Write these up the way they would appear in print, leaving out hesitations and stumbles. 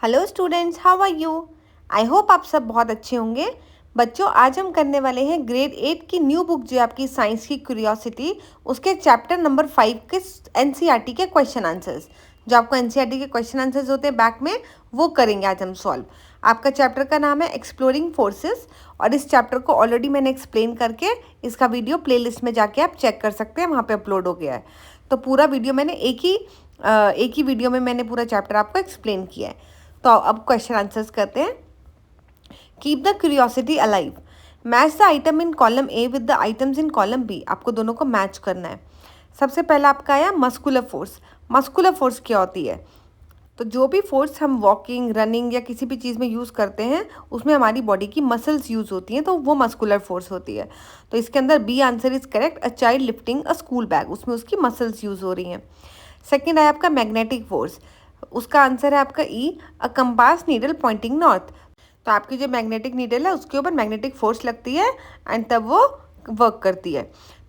Hello students, how are you. I hope आप सब बहुत अच्छे होंगे। बच्चों, आज हम करने वाले हैं ग्रेड 8 की न्यू बुक जो आपकी साइंस की क्यूरियोसिटी, उसके चैप्टर नंबर 5 के एनसीईआरटी के क्वेश्चन आंसर्स। जो आपको एनसीईआरटी के क्वेश्चन आंसर्स होते हैं बैक में, वो करेंगे आज हम सॉल्व। आपका चैप्टर का नाम है एक्सप्लोरिंग फोर्सेस, और इस चैप्टर को ऑलरेडी मैंने एक्सप्लेन करके इसका वीडियो प्लेलिस्ट में जाके आप चेक कर सकते हैं, वहाँ पे अपलोड हो गया है। तो पूरा वीडियो मैंने एक ही वीडियो में मैंने पूरा चैप्टर आपको एक्सप्लेन किया है। तो अब क्वेश्चन आंसर्स करते हैं। Keep the curiosity alive. Match the item in column A with the items in column B. आपको दोनों को मैच करना है। सबसे पहला आपका आया मस्कुलर फोर्स। मस्कुलर फोर्स क्या होती है? तो जो भी फोर्स हम वॉकिंग, रनिंग या किसी भी चीज़ में यूज़ करते हैं, उसमें हमारी बॉडी की मसल्स यूज़ होती हैं, तो वो मस्कुलर फोर्स होती है। तो इसके अंदर B answer is correct. A child lifting a school bag, उसमें उसकी मसल्स यूज़ हो रही हैं। सेकेंड है आपका मैग्नेटिक फोर्स। उसका आंसर है आपका E, a compass needle pointing north. तो आपकी जो मैग्नेटिक नीडल है उसके ऊपर मैग्नेटिक फोर्स लगती है एंड तब वो वर्क करती है।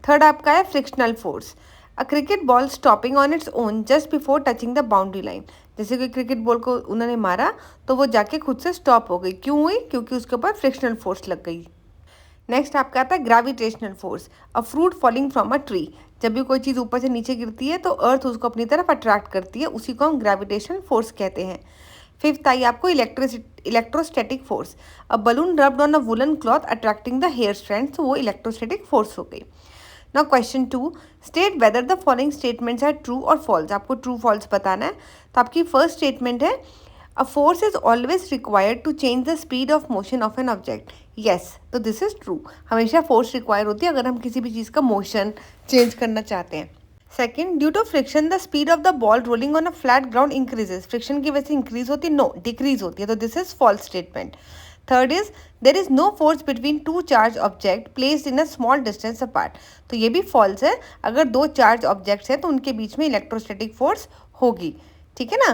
थर्ड आपका है frictional force. A cricket ball stopping on its own just before touching the boundary line. जैसे कि क्रिकेट बॉल को उन्होंने मारा तो वो जाके खुद से स्टॉप हो गई। क्यों हुई? क्योंकि उसके ऊपर फ्रिक्शनल फोर्स लग गई। नेक्स्ट आपका आता है gravitational force. A fruit falling from a tree. जब भी कोई चीज़ ऊपर से नीचे गिरती है तो अर्थ उसको अपनी तरफ अट्रैक्ट करती है, उसी को हम ग्रेविटेशनल फोर्स कहते हैं। फिफ्थ आई आपको electrostatic force. A balloon rubbed on a woollen cloth attracting the hair strands, तो वो इलेक्ट्रोस्टैटिक फोर्स हो गई। Now question 2, state whether the following statements are true और फॉल्स। आपको ट्रू फॉल्स बताना है। तो आपकी फर्स्ट स्टेटमेंट है, a force is always required to change the speed of motion of an object. Yes, तो दिस इज ट्रू। हमेशा force require होती है अगर हम किसी भी चीज़ का मोशन चेंज करना चाहते हैं। Second, due to friction the speed of the ball rolling on a flat ground increases. Friction की वजह से इंक्रीज होती है? नो, डिक्रीज होती है। तो this is false statement. Third is, there is no force between two charge object placed in a small distance apart. तो ये भी फॉल्स है। अगर दो चार्ज ऑब्जेक्ट्स हैं तो उनके बीच में इलेक्ट्रोस्टैटिक फोर्स होगी। ठीक है ना।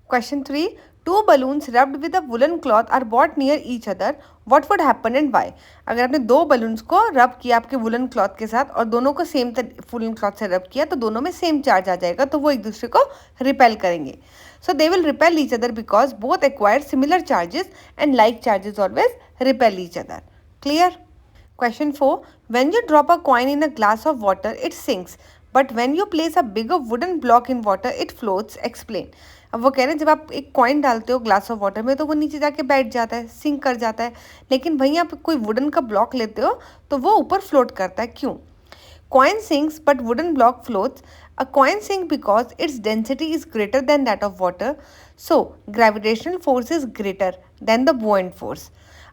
Question 3, two balloons rubbed with a woollen cloth are brought near each other, what would happen and why. अगर आपने दो बलून्स को रब किया आपके वुलन क्लॉथ के साथ और दोनों को सेम वुलन क्लॉथ से रब किया तो दोनों में सेम चार्ज आ जाएगा, तो वो एक दूसरे को रिपेल करेंगे। So they will repel each other because both acquire similar charges and like charges always repel each other. Clear. Question 4, when you drop a coin in a glass of water, it sinks. But when you place a bigger wooden block in water, it floats. Explain. अब वो कह रहे हैं जब आप एक coin डालते हो ग्लास ऑफ वाटर में तो वो नीचे जाके बैठ जाता है, सिंक कर जाता है। लेकिन वहीं आप कोई वुडन का ब्लॉक लेते हो तो वो ऊपर फ्लोट करता है। क्यों? Coin sinks but wooden block floats. A coin sinks because its density is greater than that of water. So, gravitational force is greater than the buoyant force.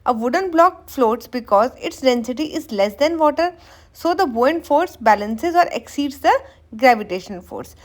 A wooden block floats because its density is less than water. So, the buoyant force balances or exceeds the gravitational force.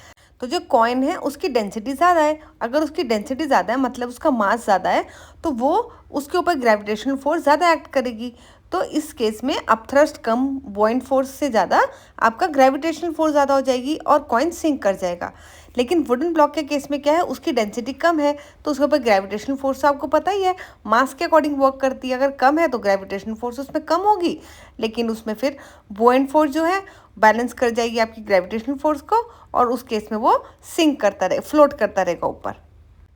तो जो coin है उसकी density ज़्यादा है। अगर उसकी density ज़्यादा है मतलब उसका मास ज़्यादा है, तो वो उसके ऊपर ग्रेविटेशनल फोर्स ज़्यादा एक्ट करेगी। तो इस केस में अपथ्रस्ट कम बॉइंट फोर्स से ज़्यादा आपका ग्रेविटेशनल फोर्स ज़्यादा हो जाएगी और कॉइन सिंक कर जाएगा। लेकिन वुडन ब्लॉक के केस में क्या है, उसकी डेंसिटी कम है तो उसके ऊपर ग्रेविटेशनल फोर्स आपको पता ही है, मास के अकॉर्डिंग वर्क करती है। अगर कम है तो ग्रेविटेशनल फोर्स उसमें कम होगी, लेकिन उसमें फिर बॉइंट फोर्स जो है बैलेंस कर जाएगी आपकी ग्रेविटेशनल फोर्स को, और उस केस में वो सिंक करता रहे, फ्लोट करता रहेगा ऊपर।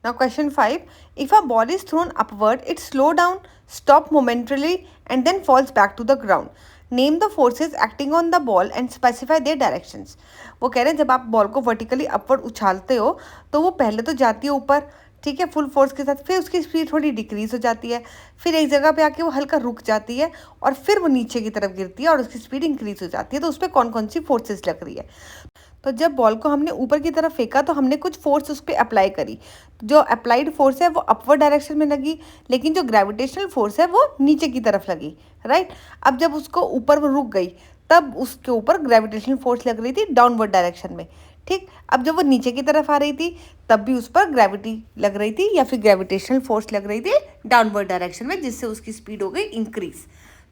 Now question 5, if a ball is thrown upward, it slow down, stop momentarily and then falls back to the ground. Name the forces acting on the ball and specify their directions. वो कह रहे हैं जब आप ball को vertically upward उछालते हो तो वो पहले तो जाती है ऊपर, ठीक है, फुल फोर्स के साथ, फिर उसकी स्पीड थोड़ी डिक्रीज हो जाती है, फिर एक जगह पे आके वो हल्का रुक जाती है और फिर वो नीचे की तरफ गिरती है और उसकी स्पीड इंक्रीज हो जाती है। तो उस पर कौन कौन सी फोर्सेस लग रही है? तो जब बॉल को हमने ऊपर की तरफ फेंका तो हमने कुछ फोर्स उस पर अप्लाई करी। जो अप्लाइड फोर्स है वो अपवर्ड डायरेक्शन में लगी, लेकिन जो ग्रेविटेशनल फोर्स है वो नीचे की तरफ लगी, राइट। अब जब उसको ऊपर वो रुक गई तब उसके ऊपर ग्रेविटेशनल फोर्स लग रही थी डाउनवर्ड डायरेक्शन में, ठीक। अब जब वो नीचे की तरफ आ रही थी तब भी उस पर ग्रेविटी लग रही थी या फिर ग्रेविटेशनल फोर्स लग रही थी डाउनवर्ड डायरेक्शन में, जिससे उसकी स्पीड हो गई इंक्रीज।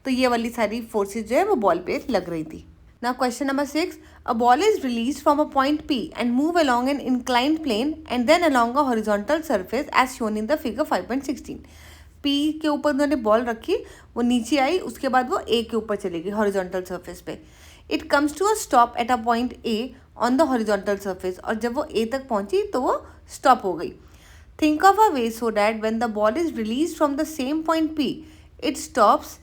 तो ये वाली सारी फोर्सेज जो है वो बॉल पे लग रही थी। Now question number 6, a ball is released from a point P and move along an inclined plane and then along a horizontal surface as shown in the figure 5.16. P के ऊपर उन्होंने बॉल रखी, वो नीचे आई, उसके बाद वो A के ऊपर चलेगी हॉरिजॉन्टल सरफेस पे। It comes to a stop at a point A on the horizontal surface, और जब वो A तक पहुंची तो वो स्टॉप हो गई। Think of a way so that when the ball is released from the same point P, it stops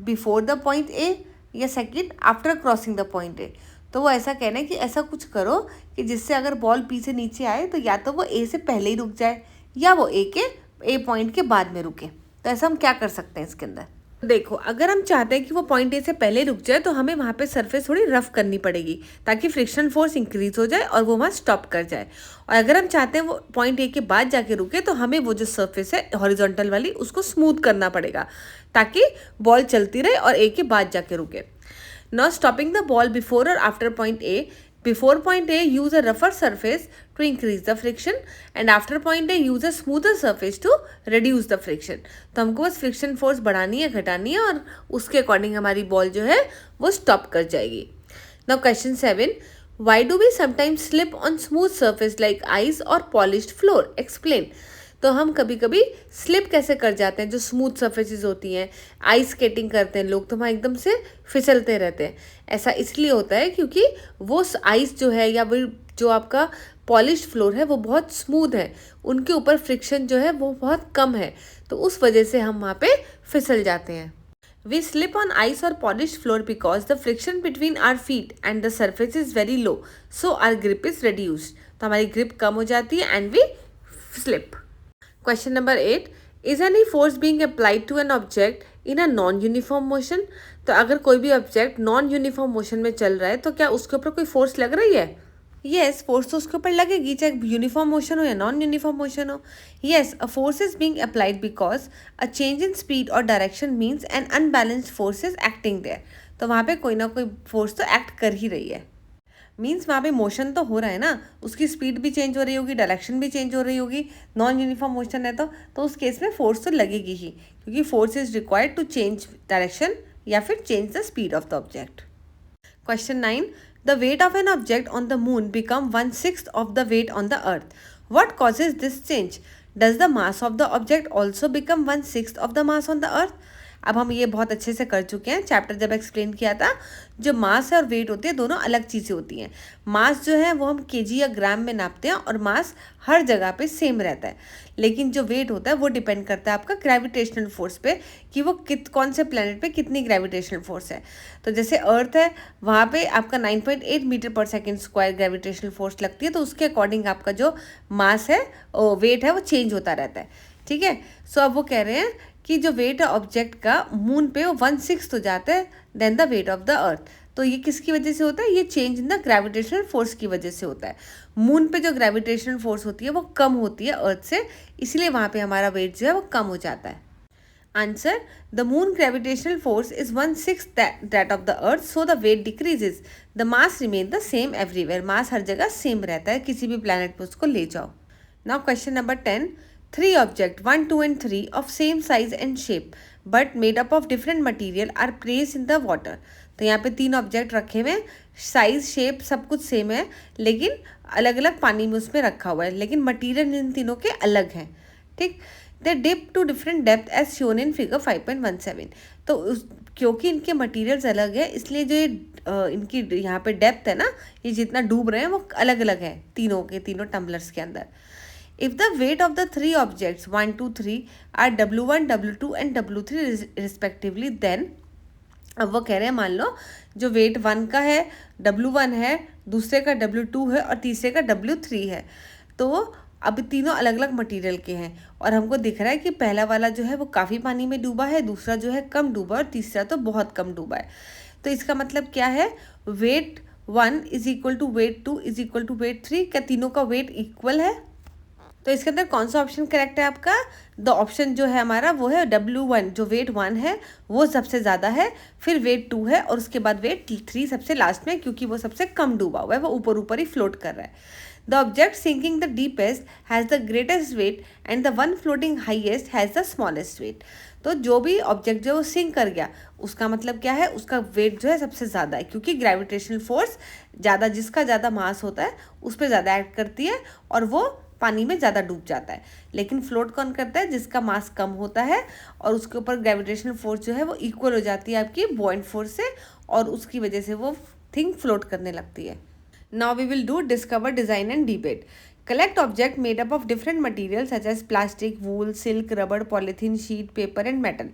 before the point A या second after crossing the point A. तो वो ऐसा कहना है कि ऐसा कुछ करो कि जिससे अगर बॉल पी से नीचे आए तो या तो वो ए से पहले ही रुक जाए या वो ए पॉइंट के बाद में रुके। तो ऐसा हम क्या कर सकते हैं इसके अंदर? देखो, अगर हम चाहते हैं कि वो पॉइंट ए से पहले रुक जाए तो हमें वहाँ पे सरफेस थोड़ी रफ करनी पड़ेगी ताकि फ्रिक्शन फोर्स इंक्रीज हो जाए और वो वहाँ स्टॉप कर जाए। और अगर हम चाहते हैं वो पॉइंट ए के बाद जाके रुके तो हमें वो जो सरफेस है हॉरिजॉन्टल वाली उसको स्मूथ करना पड़ेगा ताकि बॉल चलती रहे और ए के बाद जाके रुके। Now stopping the ball before or after point A. Before point A, use a rougher surface to increase the friction and after point A, use a smoother surface to reduce the friction. तो हमको बस friction force बढ़ानी है, घटानी है और उसके according हमारी ball जो है वो स्टॉप कर जाएगी। Now question 7. Why do we sometimes slip on smooth surface like ice or polished floor? Explain. तो हम कभी कभी स्लिप कैसे कर जाते हैं, जो स्मूथ सर्फेसिस होती हैं, आइस स्केटिंग करते हैं लोग तो वहाँ एकदम से फिसलते रहते हैं। ऐसा इसलिए होता है क्योंकि वो आइस जो है या वो जो आपका पॉलिश फ्लोर है वो बहुत स्मूथ है, उनके ऊपर फ्रिक्शन जो है वो बहुत कम है, तो उस वजह से हम वहाँ पे फिसल जाते हैं। We slip on ice or polished floor because the friction between our feet and the surface is very low, so our grip is reduced. तो हमारी ग्रिप कम हो जाती है and we slip. Question number 8. Is any force being applied to an object in a non-uniform motion? तो अगर कोई भी object non uniform motion में चल रहा है तो क्या उसके ऊपर कोई फोर्स लग रही है? यस, फोर्स तो उसके ऊपर लगेगी चाहे यूनिफॉर्म मोशन हो या नॉन यूनिफॉर्म मोशन हो। Yes, a force is being applied because a change in speed or direction means an unbalanced force is acting there. तो वहाँ पे कोई ना कोई फोर्स तो एक्ट कर ही रही है। मीन्स वहाँ पे मोशन तो हो रहा है ना, उसकी स्पीड भी चेंज हो रही होगी, डायरेक्शन भी चेंज हो रही होगी। नॉन यूनिफॉर्म मोशन है तो उस केस में फोर्स तो लगेगी ही, क्योंकि force is required to change direction या फिर change the speed of the object. Question 9. The weight of an object on the moon become 1/6 of the weight on the earth. What causes this change? Does the mass of the object also become 1/6 of the mass on the earth? अब हम ये बहुत अच्छे से कर चुके हैं, chapter जब एक्सप्लेन किया था। जो मास है और वेट होती है दोनों अलग चीज़ें होती हैं। मास जो है वो हम केजी या ग्राम में नापते हैं और मास हर जगह पे सेम रहता है, लेकिन जो वेट होता है वो डिपेंड करता है आपका ग्रेविटेशनल फोर्स पे कि वो कौन से प्लैनेट पे कितनी ग्रेविटेशनल फोर्स है। तो जैसे अर्थ है वहाँ पे आपका 9.8 मीटर पर सेकेंड स्क्वायर ग्रेविटेशनल फोर्स लगती है, तो उसके अकॉर्डिंग आपका जो मास है वेट है वो चेंज होता रहता है। ठीक है, सो अब वो कह रहे हैं कि जो वेट है ऑब्जेक्ट का मून पे वो 1/6 हो जाता है then the weight of the earth. तो ये किसकी वजह से होता है? ये change in the gravitational force की वजह से होता है। मून पे जो ग्रेविटेशनल फोर्स होती है वो कम होती है अर्थ से, इसलिए वहाँ पे हमारा वेट जो है वो कम हो जाता है। Answer, the moon gravitational force is 1/6 that of the earth, so the weight decreases, the mass remain the same everywhere. Mass हर जगह सेम रहता है, किसी भी प्लैनेट पे उसको ले जाओ। Now question number 10. 3 objects 1, 2 and 3 of same size and shape but made up of different material are placed in the water. तो यहाँ पे 3 ऑब्जेक्ट रखे हुए हैं, साइज शेप सब कुछ सेम है लेकिन अलग अलग पानी में उसमें रखा हुआ है, लेकिन मटीरियल इन तीनों के अलग हैं। ठीक, they dip to different depth as shown in figure 5.17। तो क्योंकि इनके मटीरियल्स अलग है इसलिए जो इनकी यहाँ पे डेप्थ है ना, ये जितना डूब रहे हैं वो अलग अलग है तीनों के तीनों टम्बलर्स के अंदर। If the weight of the 3 objects 1, 2, 3 are W1, W2 and W3 respectively, then अब वो कह रहे हैं मान लो जो वेट 1 का है W1 है, दूसरे का W2 है और तीसरे का W3 है। तो अब तीनों अलग अलग मटेरियल के हैं और हमको दिख रहा है कि पहला वाला जो है वो काफ़ी पानी में डूबा है, दूसरा जो है कम डूबा और तीसरा तो बहुत कम डूबा है। तो इसका मतलब क्या है? Weight 1 is equal to weight 2 is equal to weight 3। क्या तीनों का वेट इक्वल है? तो इसके अंदर कौन सा ऑप्शन करेक्ट है आपका? द ऑप्शन जो है हमारा वो है W1, जो वेट 1 है वो सबसे ज़्यादा है, फिर वेट 2 है और उसके बाद वेट 3 सबसे लास्ट में, क्योंकि वो सबसे कम डूबा हुआ है, वो ऊपर ऊपर ही फ्लोट कर रहा है। The object sinking the deepest has the greatest weight and the one floating highest has the smallest weight. तो जो भी ऑब्जेक्ट जो सिंक कर गया उसका मतलब क्या है? उसका वेट जो है सबसे ज़्यादा है, क्योंकि ग्रेविटेशनल फोर्स ज़्यादा, जिसका ज़्यादा मास होता है उस पर ज़्यादा एक्ट करती है और वो पानी में ज़्यादा डूब जाता है। लेकिन फ्लोट कौन करता है? जिसका मास कम होता है और उसके ऊपर ग्रेविटेशनल फोर्स जो है वो इक्वल हो जाती है आपकी बॉइंट फोर्स से और उसकी वजह से वो थिंग फ्लोट करने लगती है। Now we will do discover, design and debate. Collect object made up of different materials such as plastic, wool, silk, rubber, polythene, sheet, paper and metal.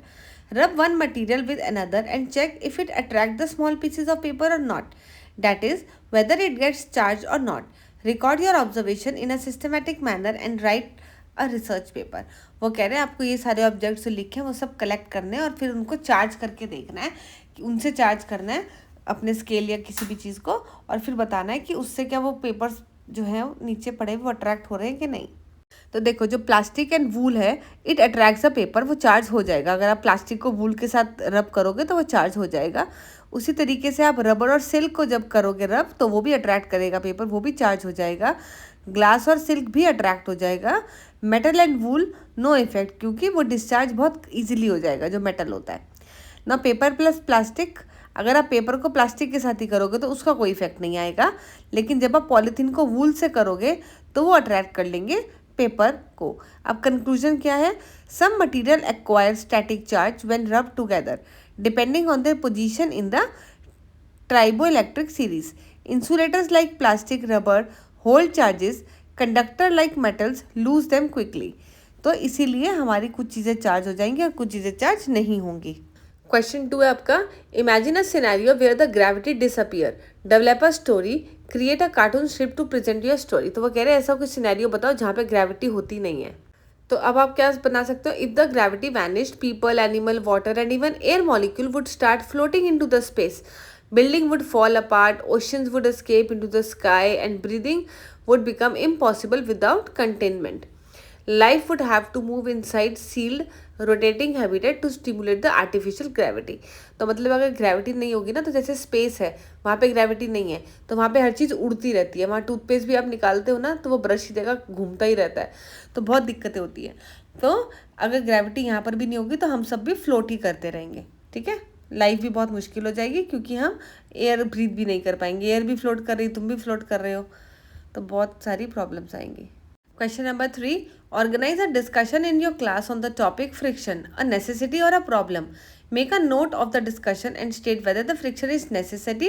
Rub one material with another and check if it attracts the small pieces of paper or not. That is, whether it gets charged or not. Record your observation in a systematic manner and write a research paper. वो कह रहे हैं आपको ये सारे objects लिखे हैं वो सब कलेक्ट करने हैं और फिर उनको चार्ज करके देखना है कि उनसे चार्ज करना है अपने स्केल या किसी भी चीज़ को और फिर बताना है कि उससे क्या वो पेपर्स जो है नीचे पड़े वो अट्रैक्ट हो रहे हैं कि नहीं। तो देखो जो प्लास्टिक एंड वूल है इट अट्रैक्ट्स द पेपर, वो चार्ज हो जाएगा। अगर आप प्लास्टिक को वूल के साथ रब करोगे तो वो चार्ज हो जाएगा। उसी तरीके से आप रबर और सिल्क को जब करोगे रब तो वो भी अट्रैक्ट करेगा पेपर, वो भी चार्ज हो जाएगा। ग्लास और सिल्क भी अट्रैक्ट हो जाएगा। Metal and wool no effect, क्योंकि वो डिस्चार्ज बहुत ईजिली हो जाएगा जो मेटल होता है ना। पेपर प्लस प्लास्टिक, अगर आप पेपर को प्लास्टिक के साथ ही करोगे तो उसका कोई इफेक्ट नहीं आएगा, लेकिन जब आप पॉलीथीन को वूल से करोगे तो वो अट्रैक्ट कर लेंगे पेपर को। अब कंक्लूजन क्या है? Some material acquire static charge when rub together depending on their position in the triboelectric series. Insulators like plastic, rubber hold charges. Conductor like metals lose them quickly. तो इसीलिए हमारी कुछ चीज़ें चार्ज हो जाएंगी और कुछ चीज़ें चार्ज नहीं होंगी। क्वेश्चन 2 है आपका, imagine a scenario where the gravity disappear, develop a story, create a cartoon strip to present your story. तो वो कह रहे हैं ऐसा कुछ सिनेरियो बताओ जहाँ पे ग्रेविटी होती नहीं है। तो अब आप क्या बना सकते हो? If the gravity vanished, people, animal, water and even air molecule would start floating into the space. Building would fall apart, oceans would escape into the sky, and breathing would become impossible without containment. Life would have to move inside sealed, rotating habitat to stimulate the artificial gravity. तो मतलब अगर gravity नहीं होगी ना, तो जैसे space है वहाँ पे ग्रेविटी नहीं है तो वहाँ पे हर चीज़ उड़ती रहती है। वहाँ टूथपेस्ट भी आप निकालते हो ना तो वो ब्रश की जगह घूमता ही रहता है, तो बहुत दिक्कतें होती हैं। तो अगर ग्रेविटी यहाँ पर भी नहीं होगी तो हम सब भी फ्लोट ही करते रहेंगे, ठीक है। लाइफ भी बहुत मुश्किल हो जाएगी क्योंकि हम एयर ब्रीथ भी नहीं कर पाएंगे। एयर भी फ्लोट कर रही, तुम भी फ्लोट कर रहे हो, तो बहुत सारी प्रॉब्लम्स आएंगी। Question number 3, organise a discussion in your class on the topic friction, a necessity or a problem. Make a note of the discussion and state whether the friction is necessity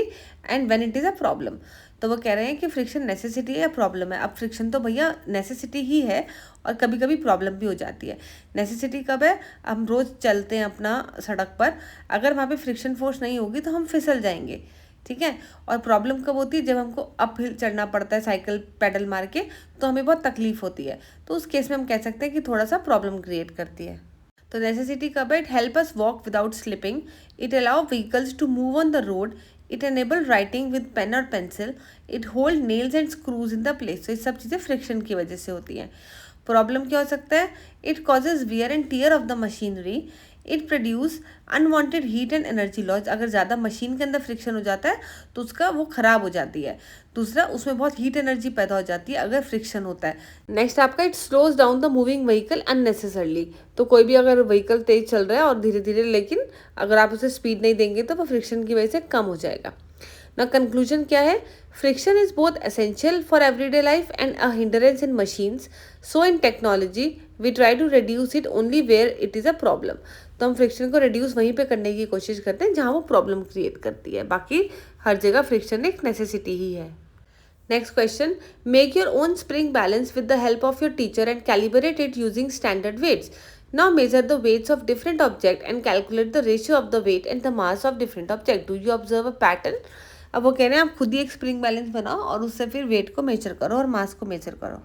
and when it is a problem. तो वो कह रहे हैं कि friction necessity है या problem है। अब फ्रिक्शन तो भैया नेसेसिटी ही है और कभी कभी प्रॉब्लम भी हो जाती है। नेसेसिटी कब है? हम रोज़ चलते हैं अपना सड़क पर, अगर वहाँ पे फ्रिक्शन फोर्स नहीं होगी तो हम फिसल जाएंगे, ठीक है। और प्रॉब्लम कब होती है? जब हमको अप हिल चढ़ना पड़ता है साइकिल पैडल मार के, तो हमें बहुत तकलीफ होती है, तो उस केस में हम कह सकते हैं कि थोड़ा सा प्रॉब्लम क्रिएट करती है। तो नेसेसिटी कब है? It help us walk without slipping, it allow vehicles to move on the road, it enable writing with pen or pencil, it hold nails and screws in the place. तो ये सब चीज़ें friction की वजह से होती हैं। प्रॉब्लम क्या हो सकता है? It causes wear and tear of the machinery, it produce unwanted heat and energy loss. अगर ज़्यादा मशीन के अंदर फ्रिक्शन हो जाता है तो उसका वो ख़राब हो जाती है। दूसरा, उसमें बहुत हीट एनर्जी पैदा हो जाती है अगर फ्रिक्शन होता है। नेक्स्ट आपका, it slows down the moving vehicle unnecessarily. तो कोई भी अगर व्हीकल तेज चल रहा है और धीरे धीरे, लेकिन अगर आप उसे स्पीड नहीं देंगे तो वो फ्रिक्शन की वजह से कम हो जाएगा ना। कंक्लूजन क्या है? Friction is both essential for everyday life and a hindrance in machines, so in technology we try to reduce it only where it is a problem. तो हम फ्रिक्शन को रिड्यूस वहीं पे करने की कोशिश करते हैं जहाँ वो प्रॉब्लम क्रिएट करती है, बाकी हर जगह फ्रिक्शन एक नेसेसिटी ही है। Next question, make your own spring balance with the help of your teacher and calibrate it using standard weights. Now measure the weights of different objects and calculate the ratio of the weight and the mass of different objects. Do you observe a pattern? अब वो कह रहे हैं आप खुद ही एक spring balance बनाओ और उससे फिर वेट को मेजर करो और मास को मेजर करो।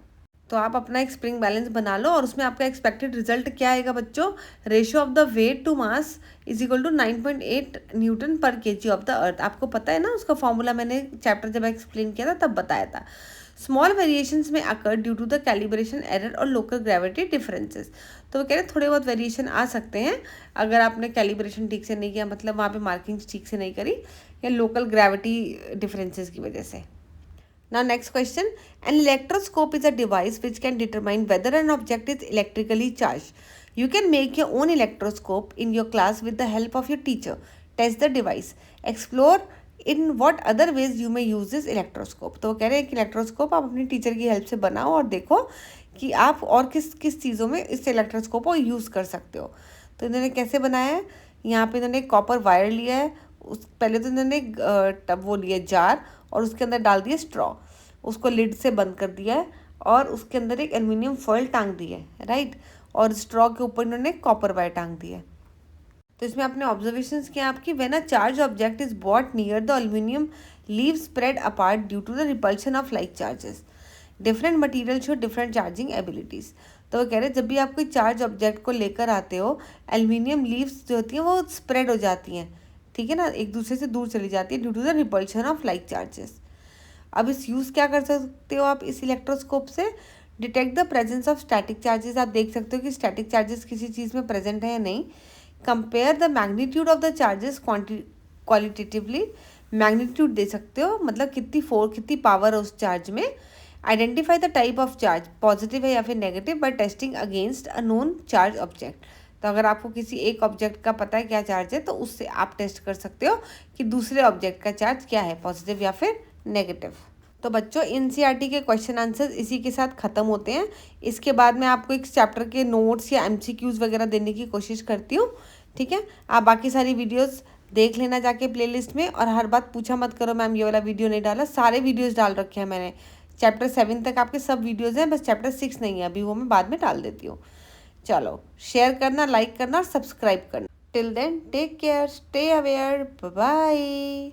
तो आप अपना एक स्प्रिंग बैलेंस बना लो और उसमें आपका एक्सपेक्टेड रिजल्ट क्या आएगा बच्चों? Ratio of the weight to mass is equal to 9.8 newton per kg of the earth. आपको पता है ना उसका फॉर्मूला, मैंने चैप्टर जब एक्सप्लेन किया था तब बताया था। स्मॉल वेरिएशंस में occur due to the calibration error और लोकल ग्रेविटी डिफरेंसेस। तो वो कह रहे हैं थोड़े बहुत वेरिएशन आ सकते हैं अगर आपने कैलिब्रेशन ठीक से नहीं किया, मतलब वहाँ पे मार्किंग ठीक से नहीं करी, या लोकल ग्रेविटी डिफरेंसेस की वजह से। Now next question, an electroscope is a device which can determine whether an object is electrically charged. You can make your own electroscope in your class with the help of your teacher. Test the device. Explore in what other ways you may use this electroscope. तो वो कह रहे हैं कि electroscope आप अपनी teacher की help से बनाओ और देखो कि आप और किस किस चीज़ों में इस इलेक्ट्रोस्कोप को यूज़ कर सकते हो। तो इन्होंने कैसे बनाया है? यहाँ पे इन्होंने कॉपर वायर लिया है, पहले तो इन्होंने टब वो लिया जार और उसके अंदर डाल दिया स्ट्रॉ, उसको लिड से बंद कर दिया है। और उसके अंदर एक एल्यूमिनियम फॉइल टांग दी है, राइट, और स्ट्रॉ के ऊपर इन्होंने कॉपर वायर टांग दी है। तो इसमें आपने ऑब्जर्वेशंस किया आपकी, when a charge object is brought near the aluminium leave spread apart due to the repulsion of like charges, different material show different charging abilities. तो वो कह रहे हैं जब भी आप कोई चार्ज ऑब्जेक्ट को लेकर आते हो, एल्यूमिनियम लीव्स जो होती हैं वो स्प्रेड हो जाती हैं, ठीक है ना, एक दूसरे से दूर चली जाती है due to the repulsion of like charges. अब इस यूज़ क्या कर सकते हो आप इस इलेक्ट्रोस्कोप से, detect the presence of static charges, आप देख सकते हो कि स्टैटिक चार्जेस किसी चीज़ में प्रेजेंट है या नहीं। Compare the magnitude of the charges qualitatively, magnitude दे सकते हो, मतलब कितनी पावर है उस चार्ज में। Identify the type of charge, positive है या फिर negative, by testing against a known charge object. तो अगर आपको किसी एक ऑब्जेक्ट का पता है क्या चार्ज है, तो उससे आप टेस्ट कर सकते हो कि दूसरे ऑब्जेक्ट का चार्ज क्या है, पॉजिटिव या फिर नेगेटिव। तो बच्चों एनसीईआरटी के क्वेश्चन आंसर्स इसी के साथ ख़त्म होते हैं। इसके बाद मैं आपको एक चैप्टर के नोट्स या एमसीक्यूज़ वगैरह देने की कोशिश करती हूँ, ठीक है। आप बाकी सारी वीडियोस देख लेना जाके प्लेलिस्ट में, और हर बात पूछा मत करो मैम ये वाला वीडियो नहीं डाला, सारे वीडियोस डाल रखे हैं मैंने, चैप्टर 7 तक आपके सब वीडियोज़ हैं, बस चैप्टर 6 नहीं है अभी, वो मैं बाद में डाल देती हूँ। चलो शेयर करना, लाइक करना और सब्सक्राइब करना। Till then take care, stay aware, bye bye.